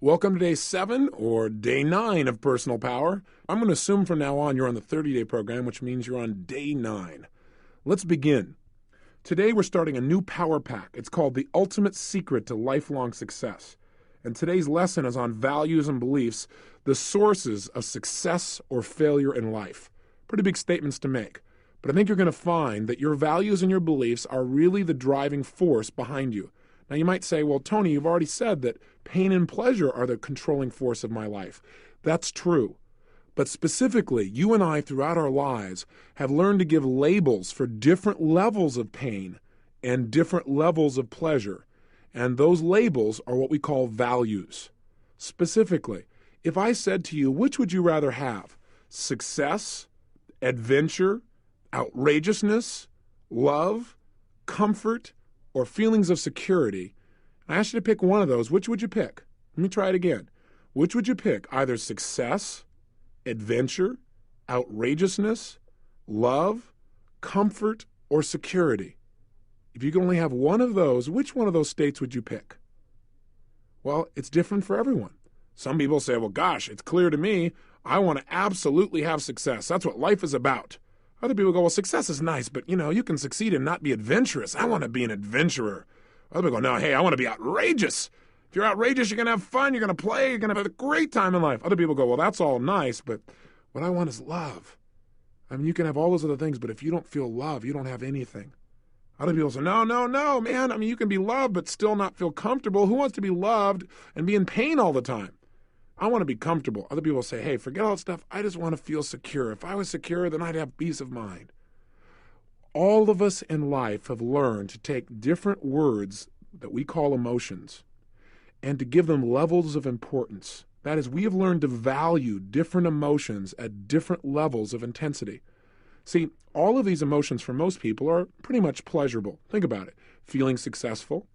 Welcome to day 7 or day 9 of Personal Power. I'm going to assume from now on you're on the 30-day program, which means you're on day 9. Let's begin. Today we're starting a new power pack. It's called The Ultimate Secret to Lifelong Success. And today's lesson is on values and beliefs, the sources of success or failure in life. Pretty big statements to make. But I think you're going to find that your values and your beliefs are really the driving force behind you. Now you might say, well, Tony, you've already said that pain and pleasure are the controlling force of my life. That's true. But specifically, you and I throughout our lives have learned to give labels for different levels of pain and different levels of pleasure. And those labels are what we call values. Specifically, if I said to you, which would you rather have? Success, adventure, outrageousness, love, comfort, or feelings of security? I asked you to pick one of those. Which would you pick? Let me try it again. Which would you pick? Either success, adventure, outrageousness, love, comfort, or security? If you could only have one of those, which one of those states would you pick? Well, it's different for everyone. Some people say, well, gosh, it's clear to me. I want to absolutely have success. That's what life is about. Other people go, well, success is nice, but, you can succeed and not be adventurous. I want to be an adventurer. Other people go, no, hey, I want to be outrageous. If you're outrageous, you're going to have fun, you're going to play, you're going to have a great time in life. Other people go, well, that's all nice, but what I want is love. I mean, you can have all those other things, but if you don't feel love, you don't have anything. Other people say, no, man. I mean, you can be loved, but still not feel comfortable. Who wants to be loved and be in pain all the time? I want to be comfortable. Other people say, hey, forget all that stuff. I just want to feel secure. If I was secure, then I'd have peace of mind. All of us in life have learned to take different words that we call emotions and to give them levels of importance. That is, we have learned to value different emotions at different levels of intensity. See, all of these emotions for most people are pretty much pleasurable. Think about it. Feeling successful,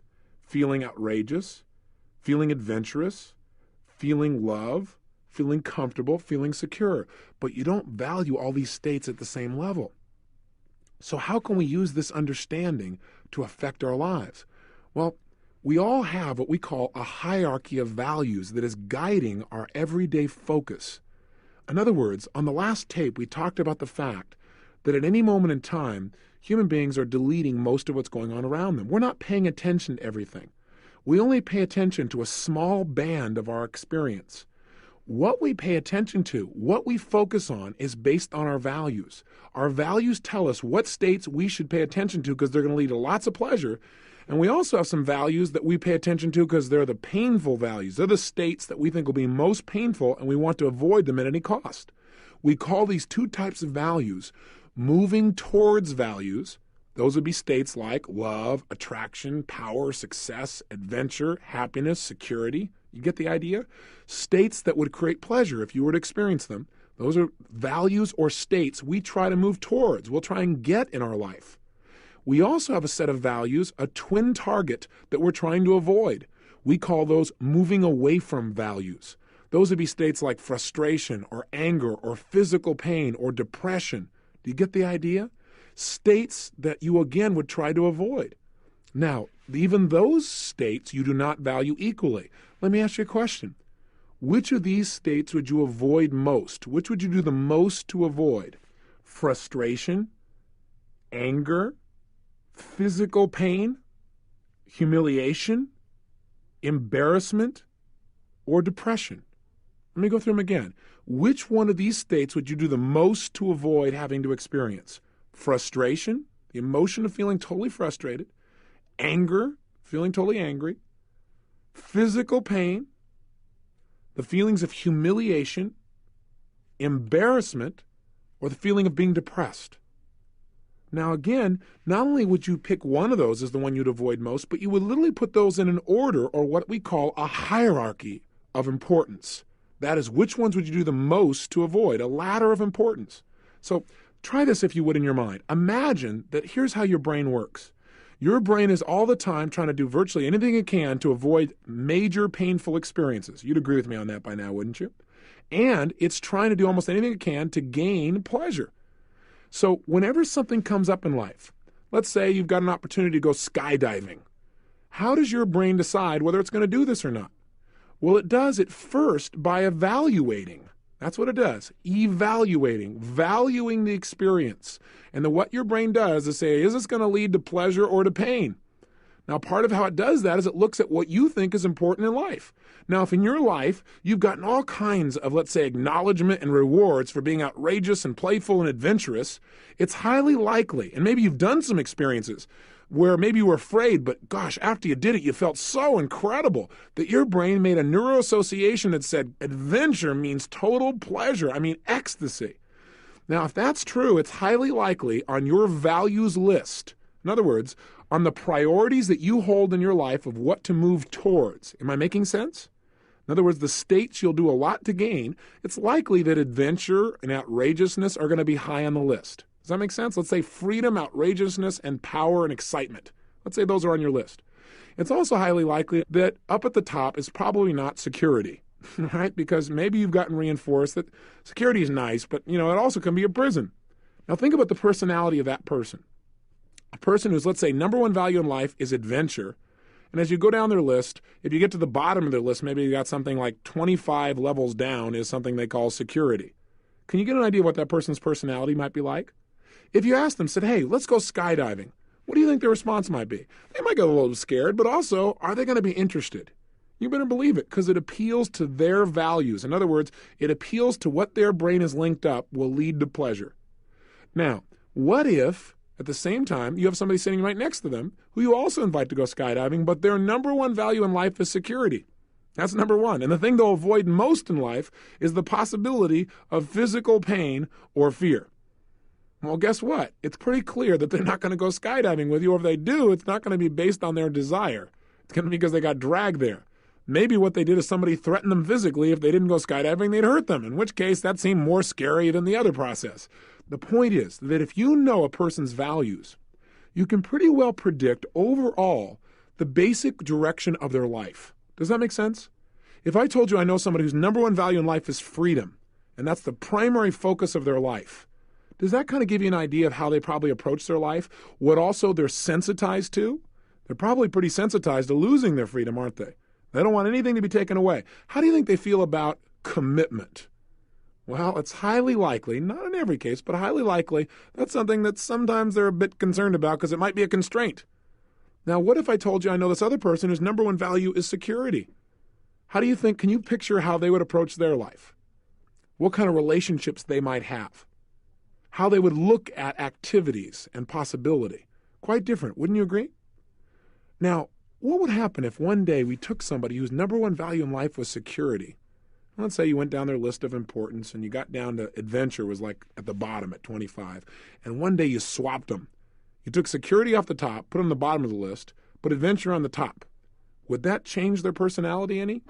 feeling outrageous, feeling adventurous, feeling love, feeling comfortable, feeling secure. But you don't value all these states at the same level. So how can we use this understanding to affect our lives? Well, we all have what we call a hierarchy of values that is guiding our everyday focus. In other words, on the last tape, we talked about the fact that at any moment in time, human beings are deleting most of what's going on around them. We're not paying attention to everything. We only pay attention to a small band of our experience. What we pay attention to, what we focus on, is based on our values. Our values tell us what states we should pay attention to because they're going to lead to lots of pleasure. And we also have some values that we pay attention to because they're the painful values. They're the states that we think will be most painful, and we want to avoid them at any cost. We call these two types of values moving towards values. Those would be states like love, attraction, power, success, adventure, happiness, security. You get the idea? States that would create pleasure if you were to experience them. Those are values or states we try to move towards. We'll try and get in our life. We also have a set of values, a twin target that we're trying to avoid. We call those moving away from values. Those would be states like frustration or anger or physical pain or depression. Do you get the idea? States that you, again, would try to avoid. Now, even those states you do not value equally. Let me ask you a question. Which of these states would you avoid most? Which would you do the most to avoid? Frustration, anger, physical pain, humiliation, embarrassment, or depression? Let me go through them again. Which one of these states would you do the most to avoid having to experience? Frustration, the emotion of feeling totally frustrated, anger, feeling totally angry, physical pain, the feelings of humiliation, embarrassment, or the feeling of being depressed. Now again, not only would you pick one of those as the one you'd avoid most, but you would literally put those in an order or what we call a hierarchy of importance. That is, which ones would you do the most to avoid, a ladder of importance. So try this if you would in your mind. Imagine that here's how your brain works. Your brain is all the time trying to do virtually anything it can to avoid major painful experiences. You'd agree with me on that by now, wouldn't you? And it's trying to do almost anything it can to gain pleasure. So whenever something comes up in life, let's say you've got an opportunity to go skydiving. How does your brain decide whether it's going to do this or not? Well, it does it first by evaluating. That's what it does. Evaluating, valuing the experience. And what your brain does is say, is this going to lead to pleasure or to pain? Now, part of how it does that is it looks at what you think is important in life. Now, if in your life you've gotten all kinds of, let's say, acknowledgement and rewards for being outrageous and playful and adventurous, it's highly likely, and maybe you've done some experiences where maybe you were afraid, but gosh, after you did it, you felt so incredible that your brain made a neuroassociation that said adventure means total pleasure. I mean, ecstasy. Now, if that's true, it's highly likely on your values list. In other words, on the priorities that you hold in your life of what to move towards. Am I making sense? In other words, the states you'll do a lot to gain, it's likely that adventure and outrageousness are going to be high on the list. Does that make sense? Let's say freedom, outrageousness, and power and excitement. Let's say those are on your list. It's also highly likely that up at the top is probably not security, right? Because maybe you've gotten reinforced that security is nice, but it also can be a prison. Now think about the personality of that person. A person whose, let's say, number one value in life is adventure. And as you go down their list, if you get to the bottom of their list, maybe you got something like 25 levels down is something they call security. Can you get an idea what that person's personality might be like? If you asked them, said, hey, let's go skydiving, what do you think their response might be? They might get a little scared, but also, are they going to be interested? You better believe it, because it appeals to their values. In other words, it appeals to what their brain is linked up will lead to pleasure. Now, what if at the same time, you have somebody sitting right next to them who you also invite to go skydiving, but their number one value in life is security. That's number one. And the thing they'll avoid most in life is the possibility of physical pain or fear. Well, guess what? It's pretty clear that they're not going to go skydiving with you, or if they do, it's not going to be based on their desire. It's going to be because they got dragged there. Maybe what they did is somebody threatened them physically. If they didn't go skydiving, they'd hurt them, in which case that seemed more scary than the other process. The point is that if you know a person's values, you can pretty well predict overall the basic direction of their life. Does that make sense? If I told you I know somebody whose number one value in life is freedom, and that's the primary focus of their life, does that kind of give you an idea of how they probably approach their life? What also they're sensitized to? They're probably pretty sensitized to losing their freedom, aren't they? They don't want anything to be taken away. How do you think they feel about commitment? Well, it's highly likely, not in every case, but highly likely, that's something that sometimes they're a bit concerned about because it might be a constraint. Now, what if I told you I know this other person whose number one value is security? How do you think, can you picture how they would approach their life? What kind of relationships they might have? How they would look at activities and possibility? Quite different, wouldn't you agree? Now, what would happen if one day we took somebody whose number one value in life was security? Let's say you went down their list of importance and you got down to adventure was like at the bottom at 25. And one day you swapped them. You took security off the top, put them on the bottom of the list, put adventure on the top. Would that change their personality any?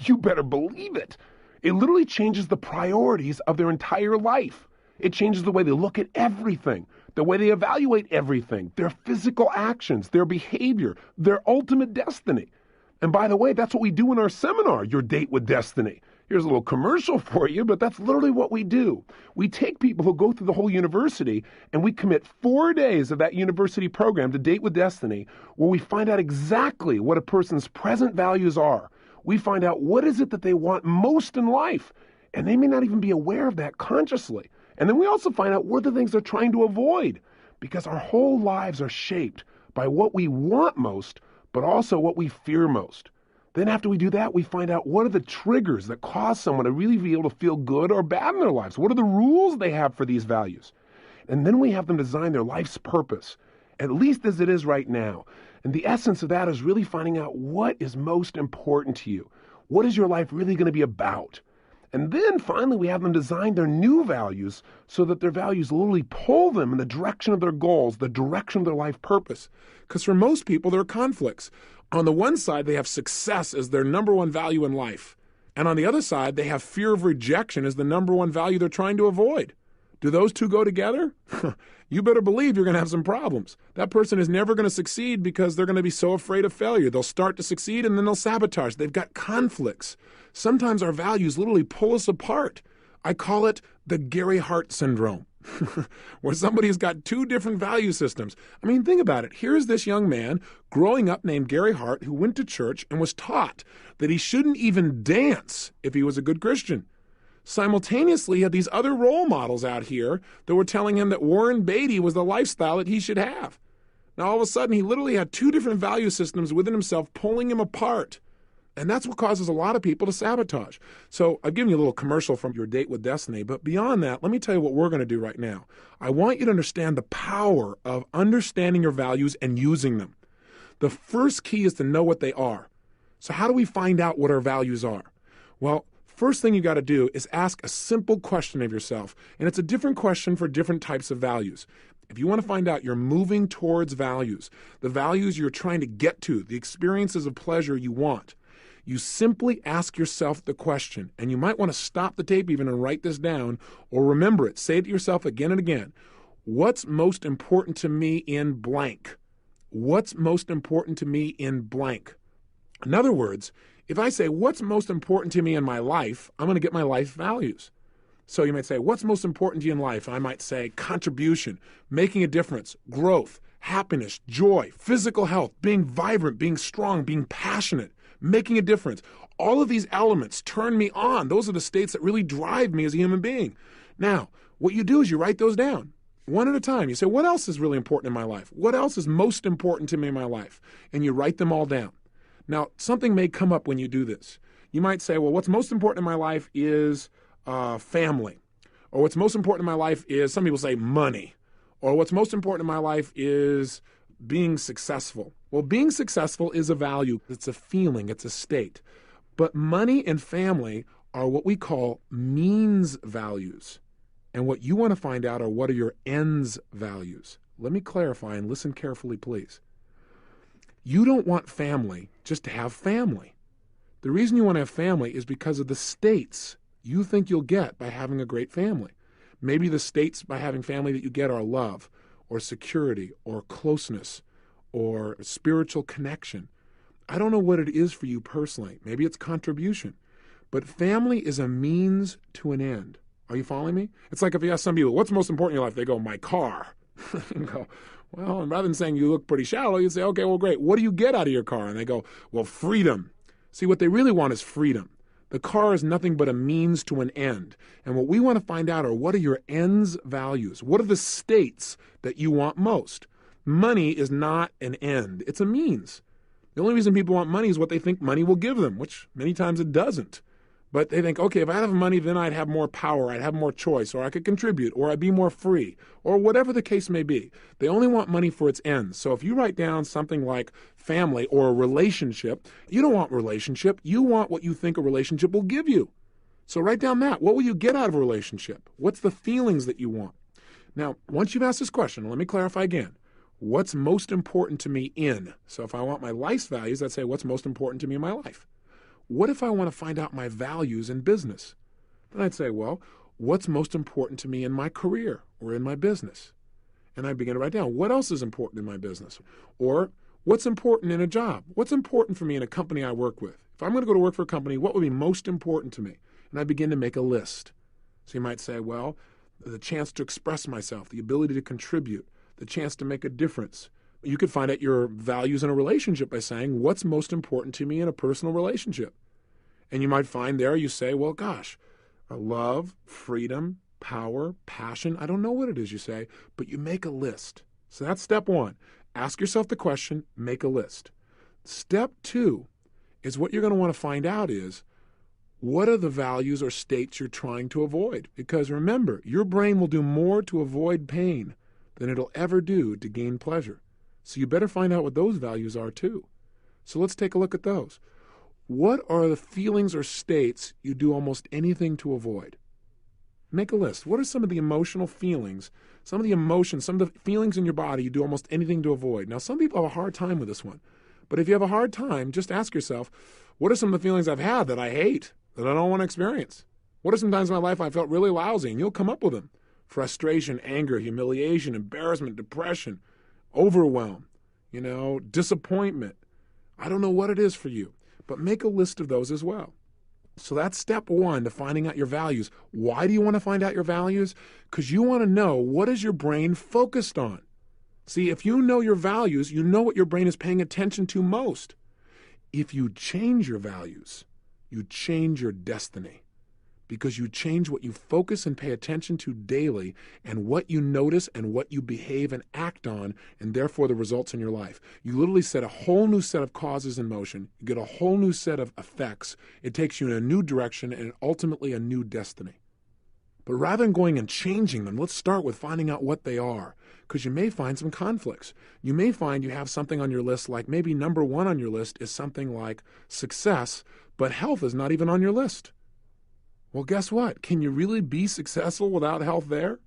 You better believe it. It literally changes the priorities of their entire life. It changes the way they look at everything, the way they evaluate everything, their physical actions, their behavior, their ultimate destiny. And by the way, that's what we do in our seminar, Your Date with Destiny. Here's a little commercial for you, but that's literally what we do. We take people who go through the whole university and we commit 4 days of that university program to Date with Destiny, where we find out exactly what a person's present values are. We find out what is it that they want most in life, and they may not even be aware of that consciously. And then we also find out what are the things they're trying to avoid, because our whole lives are shaped by what we want most, but also what we fear most. Then after we do that, we find out what are the triggers that cause someone to really be able to feel good or bad in their lives. What are the rules they have for these values? And then we have them design their life's purpose, at least as it is right now. And the essence of that is really finding out what is most important to you. What is your life really going to be about? And then finally, we have them design their new values so that their values literally pull them in the direction of their goals, the direction of their life purpose. Because for most people, there are conflicts. On the one side, they have success as their number one value in life. And on the other side, they have fear of rejection as the number one value they're trying to avoid. Do those two go together? You better believe you're going to have some problems. That person is never going to succeed because they're going to be so afraid of failure. They'll start to succeed and then they'll sabotage. They've got conflicts. Sometimes our values literally pull us apart. I call it the Gary Hart syndrome. where somebody's got two different value systems. I mean, think about it. Here's this young man growing up named Gary Hart who went to church and was taught that he shouldn't even dance if he was a good Christian. Simultaneously, he had these other role models out here that were telling him that Warren Beatty was the lifestyle that he should have. Now, all of a sudden, he literally had two different value systems within himself pulling him apart. And that's what causes a lot of people to sabotage. So I've given you a little commercial from Your Date with Destiny, but beyond that, let me tell you what we're going to do right now. I want you to understand the power of understanding your values and using them. The first key is to know what they are. So how do we find out what our values are? Well, first thing you got to do is ask a simple question of yourself, and it's a different question for different types of values. If you want to find out you're moving towards values, the values you're trying to get to, the experiences of pleasure you want, you simply ask yourself the question, and you might want to stop the tape even and write this down, or remember it. Say it to yourself again and again. What's most important to me in blank? What's most important to me in blank? In other words, if I say, what's most important to me in my life, I'm going to get my life values. So you might say, what's most important to you in life? I might say contribution, making a difference, growth, happiness, joy, physical health, being vibrant, being strong, being passionate, making a difference. All of these elements turn me on. Those are the states that really drive me as a human being. Now, what you do is you write those down one at a time. You say, what else is really important in my life? What else is most important to me in my life? And you write them all down. Now, something may come up when you do this. You might say, well, what's most important in my life is family. Or what's most important in my life is, some people say, money. Or what's most important in my life is being successful. Well, being successful is a value. It's a feeling. It's a state. But money and family are what we call means values. And what you want to find out are what are your ends values. Let me clarify and listen carefully, please. You don't want family just to have family. The reason you want to have family is because of the states you think you'll get by having a great family. Maybe the states by having family that you get are love, or security, or closeness, or spiritual connection. I don't know what it is for you personally. Maybe it's contribution. But family is a means to an end. Are you following me? It's like if you ask some people, what's most important in your life? They go, my car. You go, well, and rather than saying you look pretty shallow, you say, okay, well, great. What do you get out of your car? And they go, well, freedom. See, what they really want is freedom. The car is nothing but a means to an end. And what we want to find out are what are your ends values? What are the states that you want most? Money is not an end. It's a means. The only reason people want money is what they think money will give them, which many times it doesn't. But they think, okay, if I had money, then I'd have more power, I'd have more choice, or I could contribute, or I'd be more free, or whatever the case may be. They only want money for its ends. So if you write down something like family or a relationship, you don't want relationship. You want what you think a relationship will give you. So write down that. What will you get out of a relationship? What's the feelings that you want? Now, once you've asked this question, let me clarify again. What's most important to me in? So if I want my life's values, I'd say what's most important to me in my life? What if I want to find out my values in business? Then I'd say, well, what's most important to me in my career or in my business? And I begin to write down, what else is important in my business? Or what's important in a job? What's important for me in a company I work with? If I'm going to go to work for a company, what would be most important to me? And I begin to make a list. So you might say, well, the chance to express myself, the ability to contribute, the chance to make a difference. You could find out your values in a relationship by saying, what's most important to me in a personal relationship? And you might find there, you say, well, gosh, love, freedom, power, passion. I don't know what it is you say, but you make a list. So that's step one. Ask yourself the question, make a list. Step two is what you're going to want to find out is, what are the values or states you're trying to avoid? Because remember, your brain will do more to avoid pain than it'll ever do to gain pleasure. So you better find out what those values are too. So let's take a look at those. What are the feelings or states you do almost anything to avoid? Make a list. What are some of the emotional feelings, some of the emotions, some of the feelings in your body you do almost anything to avoid? Now, some people have a hard time with this one. But if you have a hard time, just ask yourself, what are some of the feelings I've had that I hate, that I don't want to experience? What are some times in my life I felt really lousy? And you'll come up with them. Frustration, anger, humiliation, embarrassment, depression, overwhelm, disappointment. I don't know what it is for you, but make a list of those as well. So that's step one to finding out your values. Why do you want to find out your values? Because you want to know, what is your brain focused on? See, if you know your values, you know what your brain is paying attention to most. If you change your values, you change your destiny, because you change what you focus and pay attention to daily and what you notice and what you behave and act on, and therefore the results in your life. You literally set a whole new set of causes in motion. You get a whole new set of effects. It takes you in a new direction and ultimately a new destiny. But rather than going and changing them, let's start with finding out what they are, because you may find some conflicts. You may find you have something on your list, like maybe number one on your list is something like success, but health is not even on your list. Well, guess what? Can you really be successful without health there?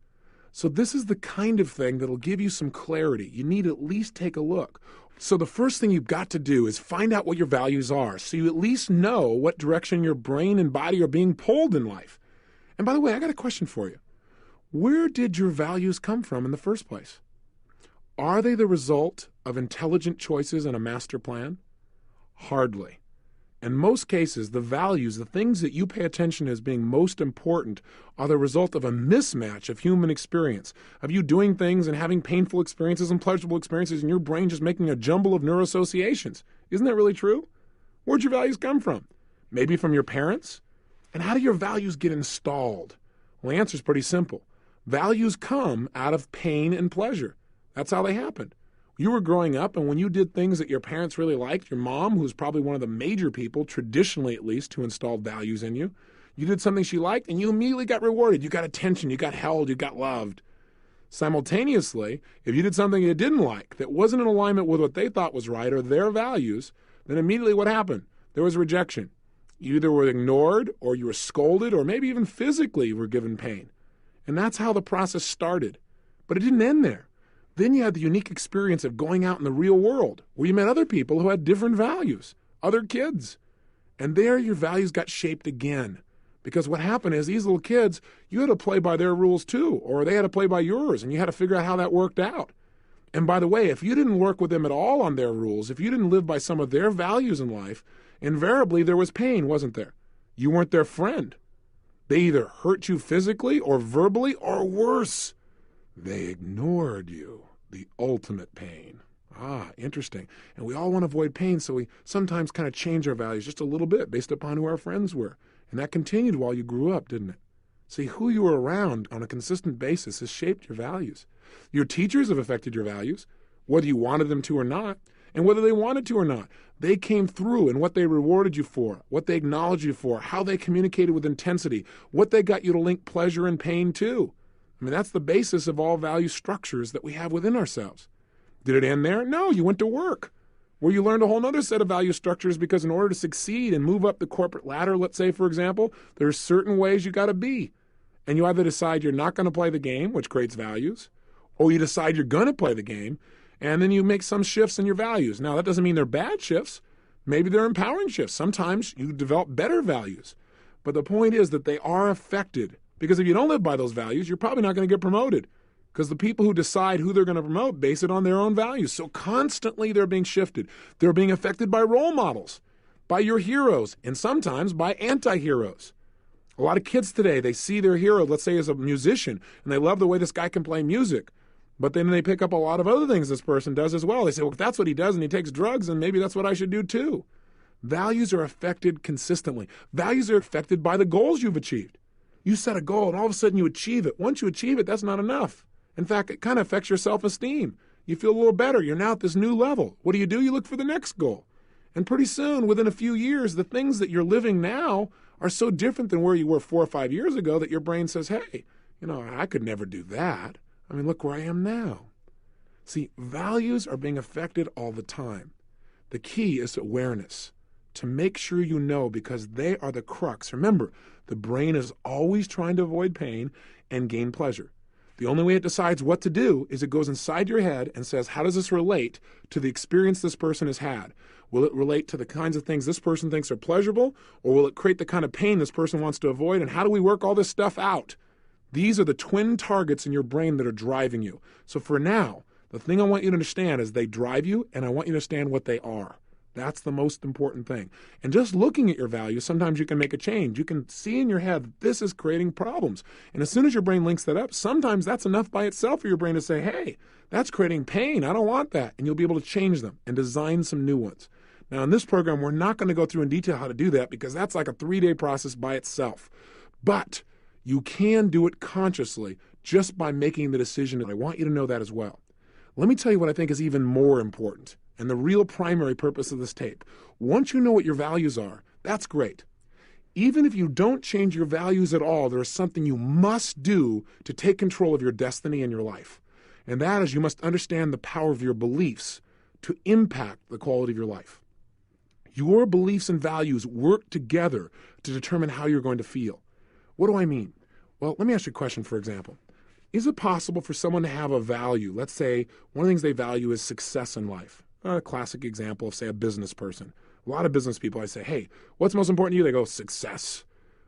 So this is the kind of thing that'll give you some clarity. You need to at least take a look. So the first thing you've got to do is find out what your values are, so you at least know what direction your brain and body are being pulled in life. And by the way, I got a question for you. Where did your values come from in the first place? Are they the result of intelligent choices and a master plan? Hardly. In most cases, the values, the things that you pay attention to as being most important, are the result of a mismatch of human experience, of you doing things and having painful experiences and pleasurable experiences, and your brain just making a jumble of neuroassociations. Isn't that really true? Where'd your values come from? Maybe from your parents? And how do your values get installed? Well, the answer is pretty simple. Values come out of pain and pleasure. That's how they happen. You were growing up, and when you did things that your parents really liked, your mom, who's probably one of the major people, traditionally at least, who installed values in you, you did something she liked, and you immediately got rewarded. You got attention, you got held, you got loved. Simultaneously, if you did something you didn't like, that wasn't in alignment with what they thought was right or their values, then immediately what happened? There was rejection. You either were ignored, or you were scolded, or maybe even physically were given pain. And that's how the process started. But it didn't end there. Then you had the unique experience of going out in the real world, where you met other people who had different values, other kids. And there your values got shaped again. Because what happened is, these little kids, you had to play by their rules too, or they had to play by yours, and you had to figure out how that worked out. And by the way, if you didn't work with them at all on their rules, if you didn't live by some of their values in life, invariably there was pain, wasn't there? You weren't their friend. They either hurt you physically or verbally, or worse, they ignored you. The ultimate pain. Ah, interesting. And we all want to avoid pain, so we sometimes kind of change our values just a little bit based upon who our friends were. And that continued while you grew up, didn't it? See, who you were around on a consistent basis has shaped your values. Your teachers have affected your values, whether you wanted them to or not, and whether they wanted to or not. They came through in what they rewarded you for, what they acknowledged you for, how they communicated with intensity, what they got you to link pleasure and pain to. I mean, that's the basis of all value structures that we have within ourselves. Did it end there? No, you went to work, where you learned a whole other set of value structures, because in order to succeed and move up the corporate ladder, let's say, for example, there's certain ways you got to be. And you either decide you're not going to play the game, which creates values, or you decide you're going to play the game, and then you make some shifts in your values. Now, that doesn't mean they're bad shifts. Maybe they're empowering shifts. Sometimes you develop better values. But the point is that they are affected. Because if you don't live by those values, you're probably not going to get promoted. Because the people who decide who they're going to promote base it on their own values. So constantly they're being shifted. They're being affected by role models, by your heroes, and sometimes by anti-heroes. A lot of kids today, they see their hero, let's say as a musician, and they love the way this guy can play music. But then they pick up a lot of other things this person does as well. They say, well, if that's what he does and he takes drugs, then maybe that's what I should do too. Values are affected consistently. Values are affected by the goals you've achieved. You set a goal and all of a sudden you achieve it. Once you achieve it, that's not enough. In fact, it kind of affects your self-esteem. You feel a little better. You're now at this new level. What do? You look for the next goal. And pretty soon, within a few years, the things that you're living now are so different than where you were 4 or 5 years ago that your brain says, hey, I could never do that. I mean, look where I am now. See, values are being affected all the time. The key is awareness, to make sure you know, because they are the crux. Remember, the brain is always trying to avoid pain and gain pleasure. The only way it decides what to do is it goes inside your head and says, how does this relate to the experience this person has had? Will it relate to the kinds of things this person thinks are pleasurable, or will it create the kind of pain this person wants to avoid? And how do we work all this stuff out? These are the twin targets in your brain that are driving you. So for now, the thing I want you to understand is they drive you, and I want you to understand what they are. That's the most important thing. And just looking at your values, sometimes you can make a change. You can see in your head that this is creating problems. And as soon as your brain links that up, sometimes that's enough by itself for your brain to say, hey, that's creating pain. I don't want that. And you'll be able to change them and design some new ones. Now, in this program, we're not going to go through in detail how to do that because that's like a 3-day process by itself. But you can do it consciously just by making the decision. And I want you to know that as well. Let me tell you what I think is even more important and the real primary purpose of this tape. Once you know what your values are, that's great. Even if you don't change your values at all, there is something you must do to take control of your destiny and your life. And that is you must understand the power of your beliefs to impact the quality of your life. Your beliefs and values work together to determine how you're going to feel. What do I mean? Well, let me ask you a question, for example. Is it possible for someone to have a value? Let's say one of the things they value is success in life. A classic example of, say, a business person. A lot of business people, I say, hey, what's most important to you? They go, success.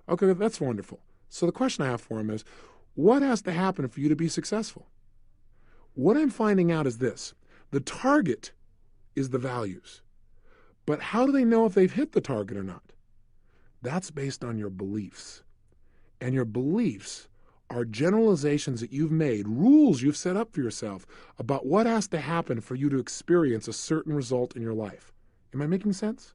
Okay, that's wonderful. So the question I have for them is, what has to happen for you to be successful? What I'm finding out is this. The target is the values. But how do they know if they've hit the target or not? That's based on your beliefs. And your beliefs are generalizations that you've made, rules you've set up for yourself about what has to happen for you to experience a certain result in your life. Am I making sense?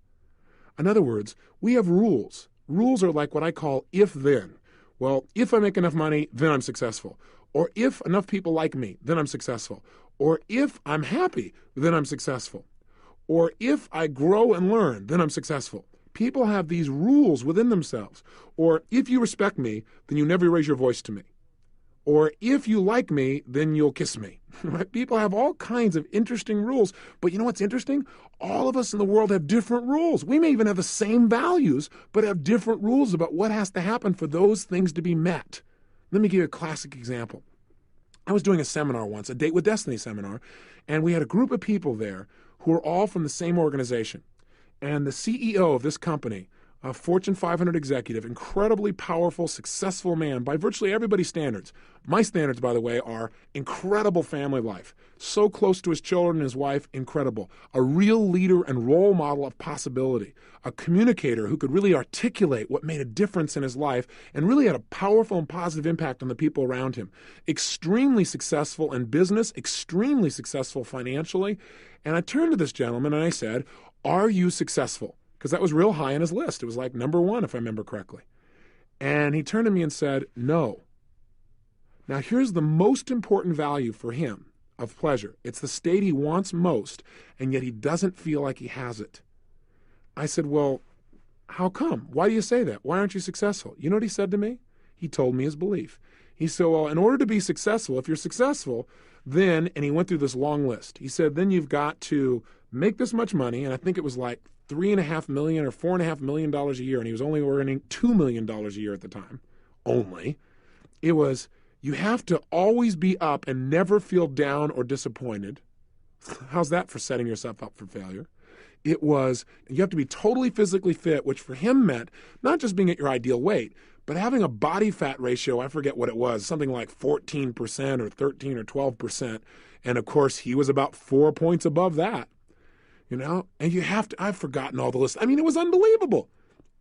In other words, we have rules. Rules are like what I call if-then. Well, if I make enough money, then I'm successful. Or if enough people like me, then I'm successful. Or if I'm happy, then I'm successful. Or if I grow and learn, then I'm successful. People have these rules within themselves. Or if you respect me, then you never raise your voice to me. Or if you like me, then you'll kiss me. People have all kinds of interesting rules. But you know what's interesting? All of us in the world have different rules. We may even have the same values, but have different rules about what has to happen for those things to be met. Let me give you a classic example. I was doing a seminar once, a Date with Destiny seminar, and we had a group of people there who were all from the same organization. And the CEO of this company, a Fortune 500 executive, incredibly powerful, successful man by virtually everybody's standards. My standards, by the way, are incredible family life. So close to his children and his wife, incredible. A real leader and role model of possibility. A communicator who could really articulate what made a difference in his life and really had a powerful and positive impact on the people around him. Extremely successful in business, extremely successful financially. And I turned to this gentleman and I said, are you successful? Because that was real high on his list. It was like number 1, if I remember correctly. And he turned to me and said, no. Now, here's the most important value for him of pleasure. It's the state he wants most, and yet he doesn't feel like he has it. I said, well, how come? Why do you say that? Why aren't you successful? You know what he said to me? He told me his belief. He said, well, in order to be successful, if you're successful, then, and he went through this long list. He said, then you've got to make this much money, and I think it was like $3.5 million or $4.5 million a year, and he was only earning $2 million a year at the time, only. It was, you have to always be up and never feel down or disappointed. How's that for setting yourself up for failure? It was, you have to be totally physically fit, which for him meant not just being at your ideal weight, but having a body fat ratio, I forget what it was, something like 14% or 13 or 12%. And of course, he was about 4 points above that. You know, and you have to, I've forgotten all the lists. I mean, it was unbelievable.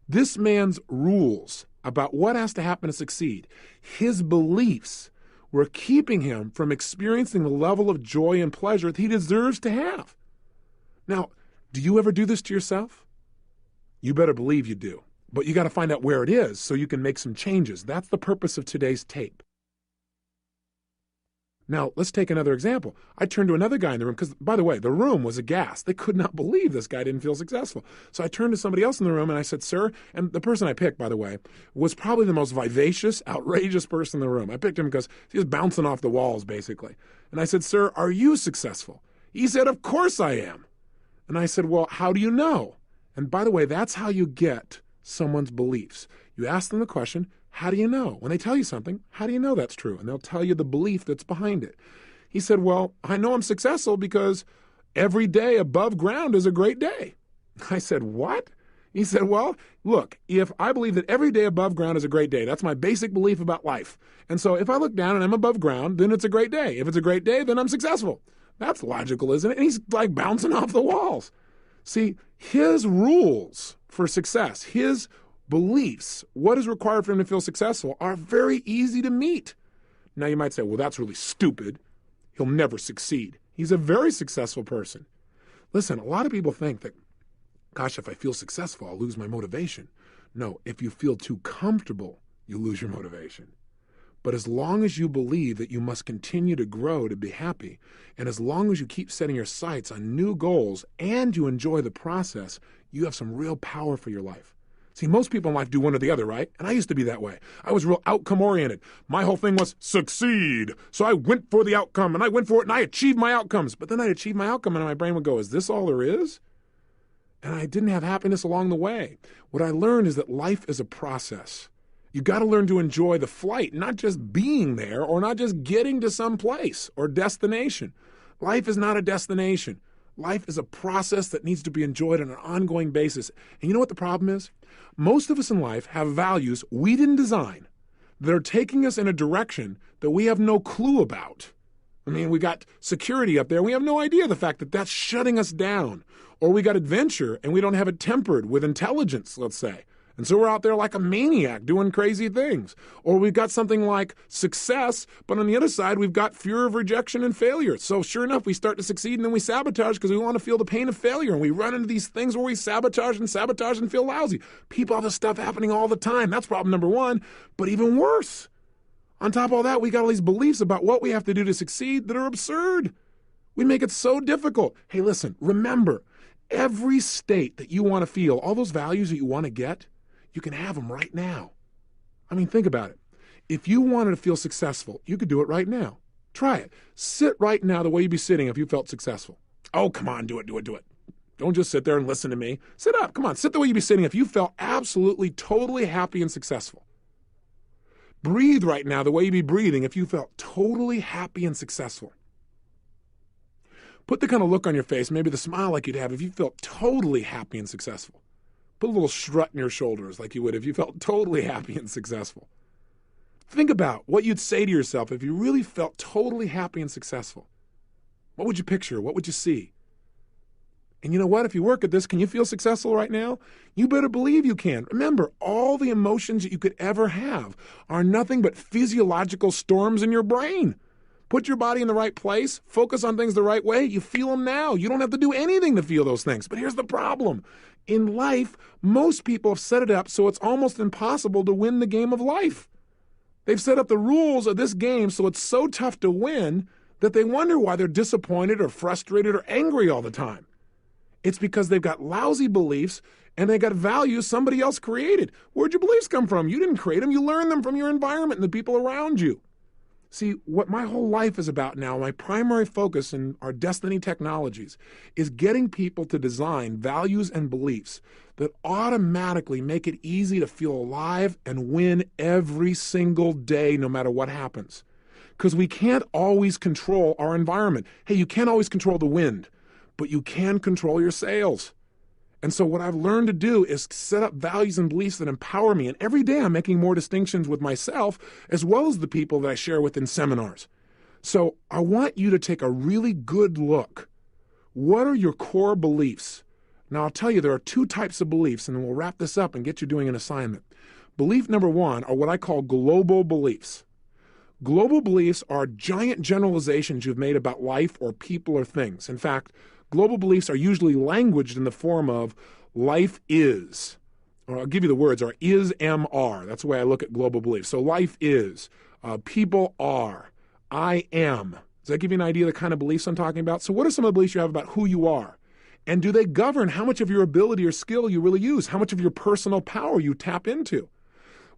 This man's rules about what has to happen to succeed, his beliefs were keeping him from experiencing the level of joy and pleasure that he deserves to have. Now, do you ever do this to yourself? You better believe you do. But you got to find out where it is so you can make some changes. That's the purpose of today's tape. Now, let's take another example. I turned to another guy in the room because, by the way, the room was aghast. They could not believe this guy didn't feel successful. So I turned to somebody else in the room and I said, sir, and the person I picked, by the way, was probably the most vivacious, outrageous person in the room. I picked him because he was bouncing off the walls, basically. And I said, sir, are you successful? He said, of course I am. And I said, well, how do you know? And by the way, that's how you get someone's beliefs. You ask them the question, how do you know? When they tell you something, how do you know that's true? And they'll tell you the belief that's behind it. He said, well, I know I'm successful because every day above ground is a great day. I said, what? He said, well, look, if I believe that every day above ground is a great day, that's my basic belief about life. And so if I look down and I'm above ground, then it's a great day. If it's a great day, then I'm successful. That's logical, isn't it? And he's like bouncing off the walls. See, his rules for success, his beliefs, what is required for him to feel successful, are very easy to meet. Now you might say, well, that's really stupid. He'll never succeed. He's a very successful person. Listen, a lot of people think that, gosh, if I feel successful, I'll lose my motivation. No, if you feel too comfortable, you lose your motivation. But as long as you believe that you must continue to grow to be happy, and as long as you keep setting your sights on new goals and you enjoy the process, you have some real power for your life. See, most people in life do one or the other, right? And I used to be that way. I was real outcome-oriented. My whole thing was succeed. So I went for the outcome, and I went for it, and I achieved my outcomes. But then I'd achieve my outcome, and my brain would go, is this all there is? And I didn't have happiness along the way. What I learned is that life is a process. You got to learn to enjoy the flight, not just being there or not just getting to some place or destination. Life is not a destination. Life is a process that needs to be enjoyed on an ongoing basis. And you know what the problem is? Most of us in life have values we didn't design that are taking us in a direction that we have no clue about. I mean, we got security up there. We have no idea the fact that that's shutting us down. Or we got adventure and we don't have it tempered with intelligence, let's say. And so we're out there like a maniac doing crazy things. Or we've got something like success, but on the other side, we've got fear of rejection and failure. So sure enough, we start to succeed and then we sabotage because we want to feel the pain of failure. And we run into these things where we sabotage and feel lousy. People have this stuff happening all the time. That's problem number one. But even worse, on top of all that, we got all these beliefs about what we have to do to succeed that are absurd. We make it so difficult. Hey, listen, remember, every state that you want to feel, all those values that you want to get, you can have them right now. I mean, think about it. If you wanted to feel successful, you could do it right now. Try it. Sit right now the way you'd be sitting if you felt successful. Oh, come on, do it. Don't just sit there and listen to me. Sit up. Come on, sit the way you'd be sitting if you felt absolutely, totally happy and successful. Breathe right now the way you'd be breathing if you felt totally happy and successful. Put the kind of look on your face, maybe the smile like you'd have if you felt totally happy and successful. Put a little strut in your shoulders like you would if you felt totally happy and successful. Think about what you'd say to yourself if you really felt totally happy and successful. What would you picture? What would you see? And you know what? If you work at this, can you feel successful right now? You better believe you can. Remember, all the emotions that you could ever have are nothing but physiological storms in your brain. Put your body in the right place, focus on things the right way, you feel them now. You don't have to do anything to feel those things. But here's the problem. In life, most people have set it up so it's almost impossible to win the game of life. They've set up the rules of this game so it's so tough to win that they wonder why they're disappointed or frustrated or angry all the time. It's because they've got lousy beliefs and they got values somebody else created. Where'd your beliefs come from? You didn't create them. You learned them from your environment and the people around you. See, what my whole life is about now, my primary focus in our Destiny Technologies, is getting people to design values and beliefs that automatically make it easy to feel alive and win every single day, no matter what happens. Because we can't always control our environment. Hey, you can't always control the wind, but you can control your sails. And so what I've learned to do is set up values and beliefs that empower me. And every day I'm making more distinctions with myself as well as the people that I share with in seminars. So I want you to take a really good look. What are your core beliefs? Now I'll tell you there are two types of beliefs, and we'll wrap this up and get you doing an assignment. Belief number one are what I call global beliefs. Global beliefs are giant generalizations you've made about life or people or things. In fact, global beliefs are usually languaged in the form of life is, or I'll give you the words, or is, am, are. That's the way I look at global beliefs. So life is, people are, I am. Does that give you an idea of the kind of beliefs I'm talking about? So what are some of the beliefs you have about who you are? And do they govern how much of your ability or skill you really use, how much of your personal power you tap into?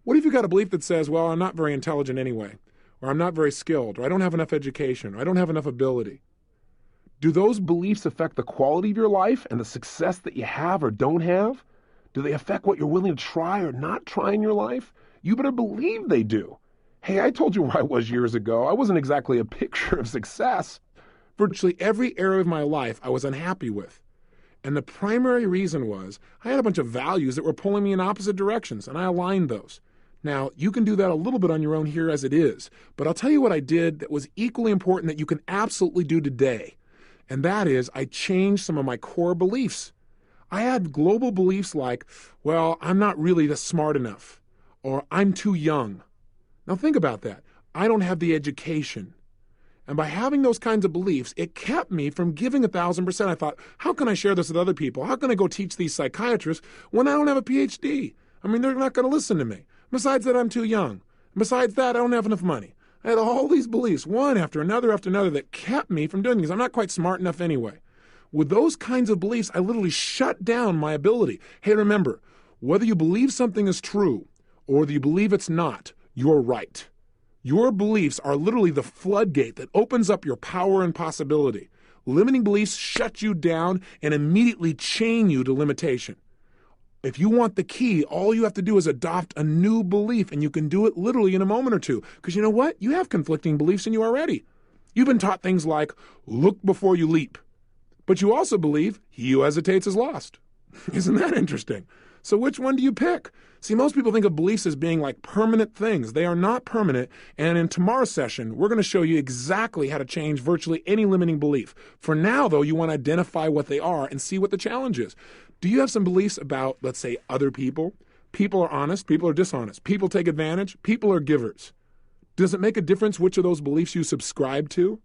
What if you got a belief that says, well, I'm not very intelligent anyway, or I'm not very skilled, or I don't have enough education, or I don't have enough ability? Do those beliefs affect the quality of your life and the success that you have or don't have? Do they affect what you're willing to try or not try in your life? You better believe they do. Hey, I told you where I was years ago. I wasn't exactly a picture of success. Virtually every area of my life I was unhappy with. And the primary reason was I had a bunch of values that were pulling me in opposite directions, and I aligned those. Now, you can do that a little bit on your own here as it is, but I'll tell you what I did that was equally important that you can absolutely do today. And that is, I changed some of my core beliefs. I had global beliefs like, well, I'm not really smart enough, or I'm too young. Now think about that. I don't have the education. And by having those kinds of beliefs, it kept me from giving 1,000%. I thought, how can I share this with other people? How can I go teach these psychiatrists when I don't have a PhD? I mean, they're not going to listen to me. Besides that, I'm too young. Besides that, I don't have enough money. I had all these beliefs, one after another, that kept me from doing things. I'm not quite smart enough anyway. With those kinds of beliefs, I literally shut down my ability. Hey, remember, whether you believe something is true or whether you believe it's not, you're right. Your beliefs are literally the floodgate that opens up your power and possibility. Limiting beliefs shut you down and immediately chain you to limitation. If you want the key, all you have to do is adopt a new belief, and you can do it literally in a moment or two. Because you know what? You have conflicting beliefs in you already. You've been taught things like, look before you leap. But you also believe, he who hesitates is lost. Isn't that interesting? So which one do you pick? See, most people think of beliefs as being like permanent things. They are not permanent. And in tomorrow's session, we're going to show you exactly how to change virtually any limiting belief. For now, though, you want to identify what they are and see what the challenge is. Do you have some beliefs about, let's say, other people? People are honest, people are dishonest. People take advantage, people are givers. Does it make a difference which of those beliefs you subscribe to?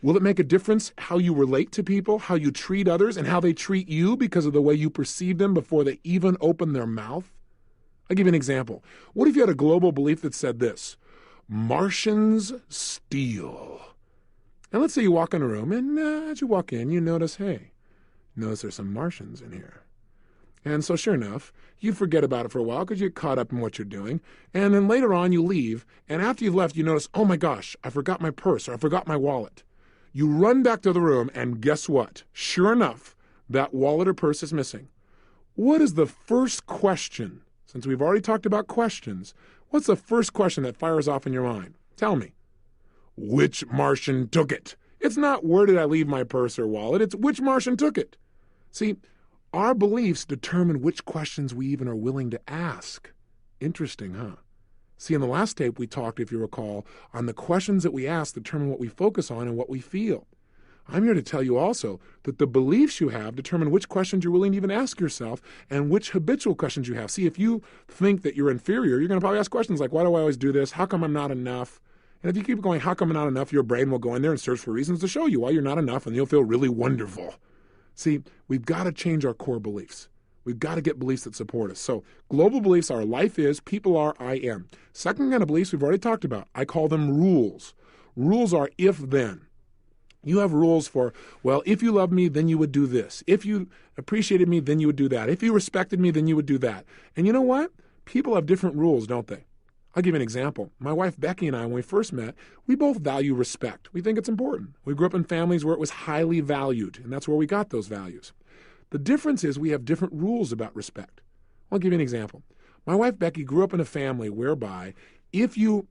Will it make a difference how you relate to people, how you treat others, and how they treat you because of the way you perceive them before they even open their mouth? I'll give you an example. What if you had a global belief that said this: Martians steal? And let's say you walk in a room, and as you walk in, you notice there's some Martians in here. And so sure enough, you forget about it for a while because you're caught up in what you're doing. And then later on, you leave. And after you've left, you notice, oh my gosh, I forgot my purse or I forgot my wallet. You run back to the room, and guess what? Sure enough, that wallet or purse is missing. What is the first question? Since we've already talked about questions, what's the first question that fires off in your mind? Tell me. Which Martian took it? It's not where did I leave my purse or wallet. It's which Martian took it. See, our beliefs determine which questions we even are willing to ask. Interesting, huh? See, in the last tape we talked, if you recall, on the questions that we ask determine what we focus on and what we feel. I'm here to tell you also that the beliefs you have determine which questions you're willing to even ask yourself and which habitual questions you have. See, if you think that you're inferior, you're going to probably ask questions like, why do I always do this? How come I'm not enough? And if you keep going, how come I'm not enough, your brain will go in there and search for reasons to show you why you're not enough, and you'll feel really wonderful. See, we've got to change our core beliefs. We've got to get beliefs that support us. So global beliefs are life is, people are, I am. Second kind of beliefs we've already talked about. I call them rules. Rules are if-then. You have rules for, well, if you love me, then you would do this. If you appreciated me, then you would do that. If you respected me, then you would do that. And you know what? People have different rules, don't they? I'll give you an example. My wife Becky and I, when we first met, we both value respect. We think it's important. We grew up in families where it was highly valued, and that's where we got those values. The difference is we have different rules about respect. I'll give you an example. My wife Becky grew up in a family whereby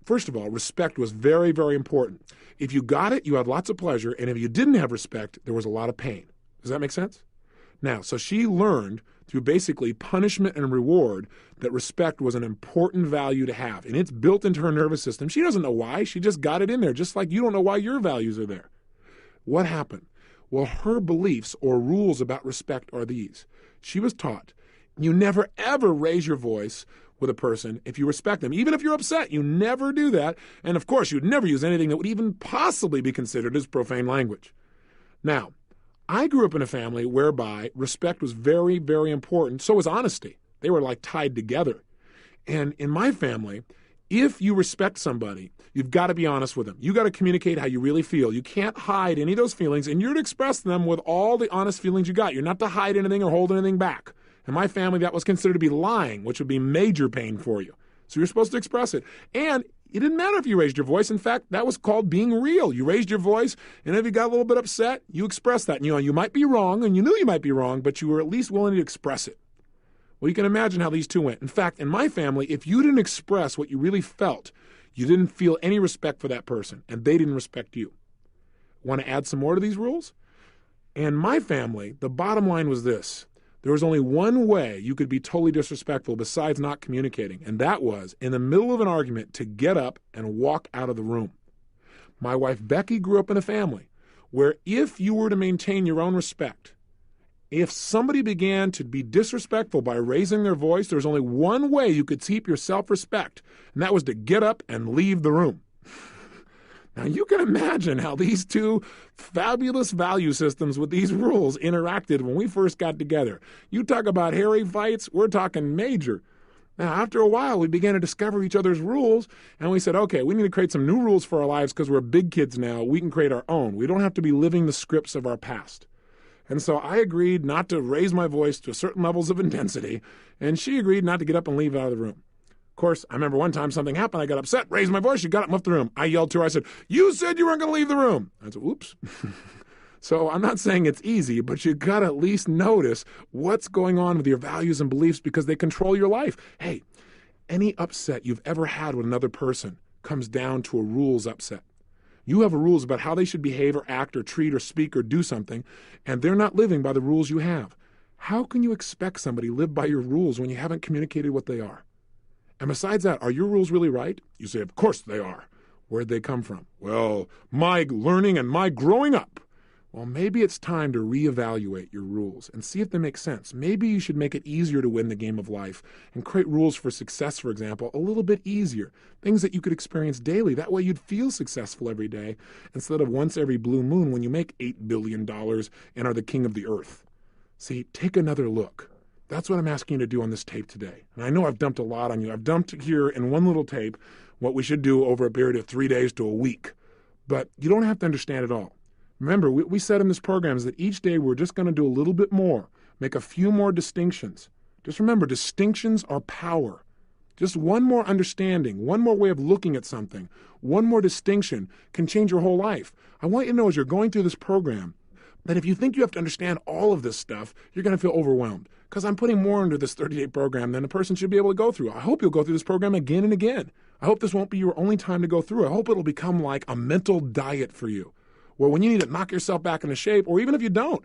first of all, respect was very, very important. If you got it, you had lots of pleasure, and if you didn't have respect, there was a lot of pain. Does that make sense? Now, so she learned through basically punishment and reward that respect was an important value to have, and it's built into her nervous system. She doesn't know why. She just got it in there, just like you don't know why your values are there. What happened? Well, her beliefs or rules about respect are these. She was taught, you never, ever raise your voice with a person if you respect them. Even if you're upset, you never do that. And of course, you'd never use anything that would even possibly be considered as profane language. Now, I grew up in a family whereby respect was very, very important. So was honesty. They were like tied together. And in my family, if you respect somebody, you've got to be honest with them. You got to communicate how you really feel. You can't hide any of those feelings, and you're to express them with all the honest feelings you got. You're not to hide anything or hold anything back. In my family, that was considered to be lying, which would be major pain for you. So you're supposed to express it. And it didn't matter if you raised your voice. In fact, that was called being real. You raised your voice, and if you got a little bit upset, you expressed that. And, you might be wrong, and you knew you might be wrong, but you were at least willing to express it. Well, you can imagine how these two went. In fact, in my family, if you didn't express what you really felt, you didn't feel any respect for that person, and they didn't respect you. Want to add some more to these rules? In my family, the bottom line was this. There was only one way you could be totally disrespectful besides not communicating, and that was, in the middle of an argument, to get up and walk out of the room. My wife Becky grew up in a family where if you were to maintain your own respect, If somebody began to be disrespectful by raising their voice, there was only one way you could keep your self-respect, and that was to get up and leave the room. Now, you can imagine how these two fabulous value systems with these rules interacted when we first got together. You talk about hairy fights, we're talking major. Now, after a while, we began to discover each other's rules, and we said, okay, we need to create some new rules for our lives because we're big kids now. We can create our own. We don't have to be living the scripts of our past. And so I agreed not to raise my voice to certain levels of intensity, and she agreed not to get up and leave out of the room. Of course, I remember one time something happened. I got upset, raised my voice. She got up and left the room. I yelled to her. I said, "You said you weren't going to leave the room." I said, "Oops." So I'm not saying it's easy, but you got to at least notice what's going on with your values and beliefs because they control your life. Hey, any upset you've ever had with another person comes down to a rules upset. You have rules about how they should behave or act or treat or speak or do something, and they're not living by the rules you have. How can you expect somebody to live by your rules when you haven't communicated what they are? And besides that, are your rules really right? You say, of course they are. Where'd they come from? Well, my learning and my growing up. Well, maybe it's time to reevaluate your rules and see if they make sense. Maybe you should make it easier to win the game of life and create rules for success, for example, a little bit easier. Things that you could experience daily. That way you'd feel successful every day instead of once every blue moon when you make $8 billion and are the king of the earth. See, take another look. That's what I'm asking you to do on this tape today. And I know I've dumped a lot on you. I've dumped here in one little tape what we should do over a period of 3 days to a week. But you don't have to understand it all. Remember, we said in this program is that each day we're just going to do a little bit more, make a few more distinctions. Just remember, distinctions are power. Just one more understanding, one more way of looking at something, one more distinction can change your whole life. I want you to know as you're going through this program that if you think you have to understand all of this stuff, you're going to feel overwhelmed. Because I'm putting more into this 30-day program than a person should be able to go through. I hope you'll go through this program again and again. I hope this won't be your only time to go through. I hope it'll become like a mental diet for you, where when you need to knock yourself back into shape, or even if you don't,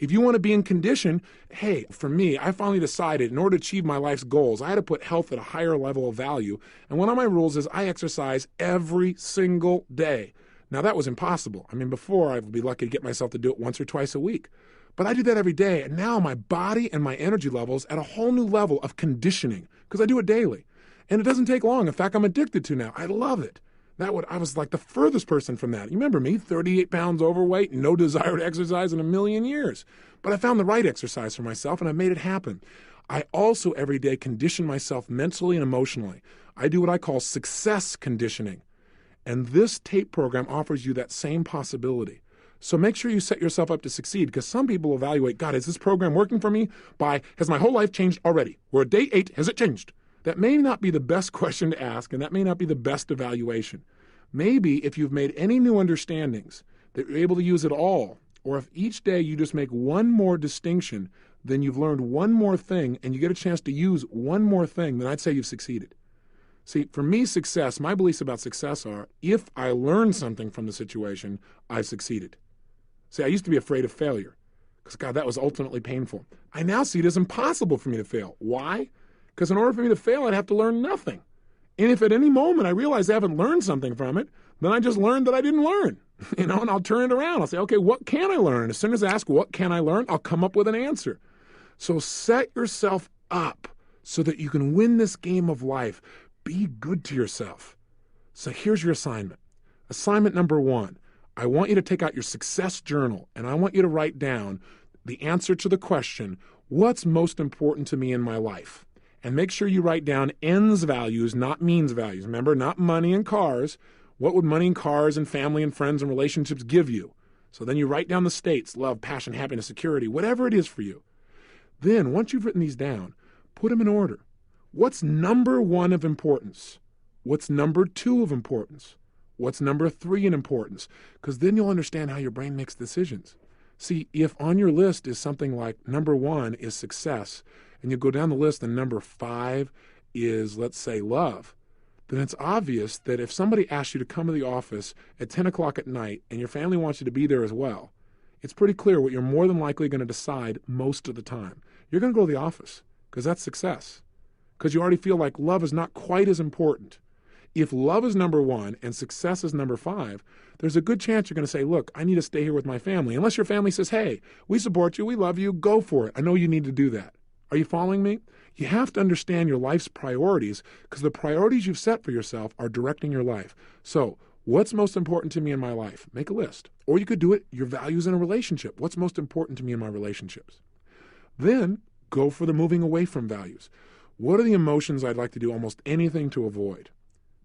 if you want to be in condition, hey, for me, I finally decided in order to achieve my life's goals, I had to put health at a higher level of value. And one of my rules is I exercise every single day. Now, that was impossible. I mean, before, I would be lucky to get myself to do it once or twice a week. But I do that every day, and now my body and my energy levels at a whole new level of conditioning because I do it daily. And it doesn't take long. In fact, I'm addicted to now. I love it. I was like the furthest person from that. You remember me, 38 pounds overweight, no desire to exercise in a million years. But I found the right exercise for myself, and I made it happen. I also every day condition myself mentally and emotionally. I do what I call success conditioning. And this tape program offers you that same possibility. So make sure you set yourself up to succeed because some people evaluate, God, is this program working for me? Has my whole life changed already? We're at day 8, has it changed? That may not be the best question to ask, and that may not be the best evaluation. Maybe if you've made any new understandings that you're able to use it all, or if each day you just make one more distinction, then you've learned one more thing and you get a chance to use one more thing, then I'd say you've succeeded. See, for me, success, my beliefs about success are, if I learn something from the situation, I've succeeded. See, I used to be afraid of failure because, God, that was ultimately painful. I now see it as impossible for me to fail. Why? Because in order for me to fail, I'd have to learn nothing. And if at any moment I realize I haven't learned something from it, then I just learned that I didn't learn, and I'll turn it around. I'll say, okay, what can I learn? As soon as I ask, what can I learn? I'll come up with an answer. So set yourself up so that you can win this game of life. Be good to yourself. So here's your assignment. Assignment number 1. I want you to take out your success journal, and I want you to write down the answer to the question, what's most important to me in my life? And make sure you write down ends values, not means values. Remember, not money and cars. What would money and cars and family and friends and relationships give you? So then you write down the states, love, passion, happiness, security, whatever it is for you. Then, once you've written these down, put them in order. What's number 1 of importance? What's number 2 of importance? What's number 3 in importance? Because then you'll understand how your brain makes decisions. See, if on your list is something like number 1 is success, and you go down the list and number 5 is, let's say, love, then it's obvious that if somebody asks you to come to the office at 10 o'clock at night and your family wants you to be there as well, it's pretty clear what you're more than likely going to decide most of the time. You're going to go to the office because that's success. Because you already feel like love is not quite as important. If love is number one and success is number five, there's a good chance you're going to say, look, I need to stay here with my family. Unless your family says, hey, we support you, we love you, go for it. I know you need to do that. Are you following me? You have to understand your life's priorities because the priorities you've set for yourself are directing your life. So what's most important to me in my life? Make a list. Or you could do it, your values in a relationship. What's most important to me in my relationships? Then go for the moving away from values. What are the emotions I'd like to do almost anything to avoid?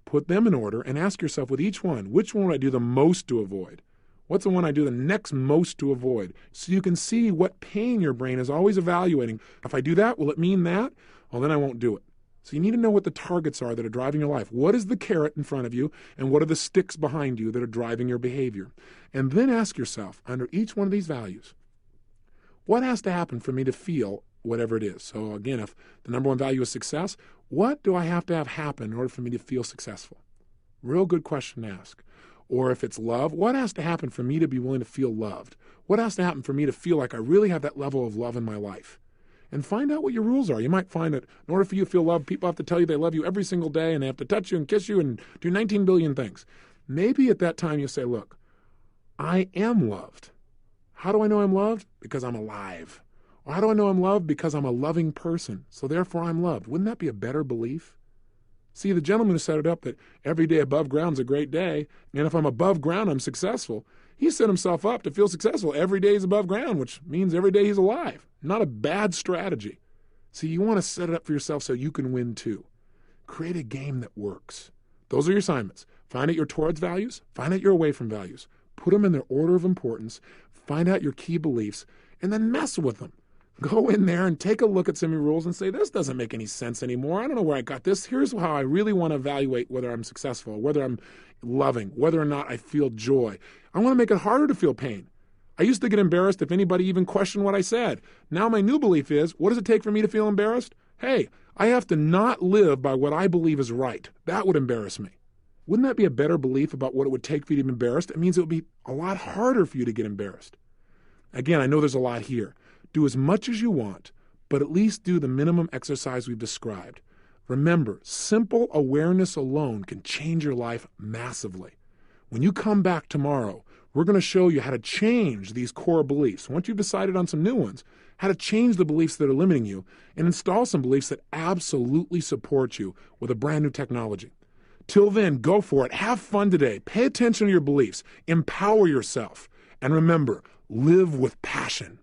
Put them in order and ask yourself with each one, which one would I do the most to avoid? What's the one I do the next most to avoid? So you can see what pain your brain is always evaluating. If I do that, will it mean that? Well, then I won't do it. So you need to know what the targets are that are driving your life. What is the carrot in front of you, and what are the sticks behind you that are driving your behavior? And then ask yourself, under each one of these values, what has to happen for me to feel whatever it is? So again, if the number one value is success, what do I have to have happen in order for me to feel successful? Real good question to ask. Or if it's love, what has to happen for me to be willing to feel loved? What has to happen for me to feel like I really have that level of love in my life? And find out what your rules are. You might find that in order for you to feel loved, people have to tell you they love you every single day, and they have to touch you and kiss you and do 19 billion things. Maybe at that time you say, look, I am loved. How do I know I'm loved? Because I'm alive. Or how do I know I'm loved? Because I'm a loving person. So therefore I'm loved. Wouldn't that be a better belief? See, the gentleman who set it up that every day above ground is a great day, and if I'm above ground, I'm successful. He set himself up to feel successful. Every day is above ground, which means every day he's alive. Not a bad strategy. See, you want to set it up for yourself so you can win too. Create a game that works. Those are your assignments. Find out your towards values. Find out your away from values. Put them in their order of importance. Find out your key beliefs, and then mess with them. Go in there and take a look at some of your rules and say, this doesn't make any sense anymore. I don't know where I got this. Here's how I really want to evaluate whether I'm successful, whether I'm loving, whether or not I feel joy. I want to make it harder to feel pain. I used to get embarrassed if anybody even questioned what I said. Now my new belief is, what does it take for me to feel embarrassed? Hey, I have to not live by what I believe is right. That would embarrass me. Wouldn't that be a better belief about what it would take for you to be embarrassed? It means it would be a lot harder for you to get embarrassed. Again, I know there's a lot here. Do as much as you want, but at least do the minimum exercise we've described. Remember, simple awareness alone can change your life massively. When you come back tomorrow, we're going to show you how to change these core beliefs. Once you've decided on some new ones, how to change the beliefs that are limiting you and install some beliefs that absolutely support you with a brand new technology. Till then, go for it. Have fun today. Pay attention to your beliefs. Empower yourself. And remember, live with passion.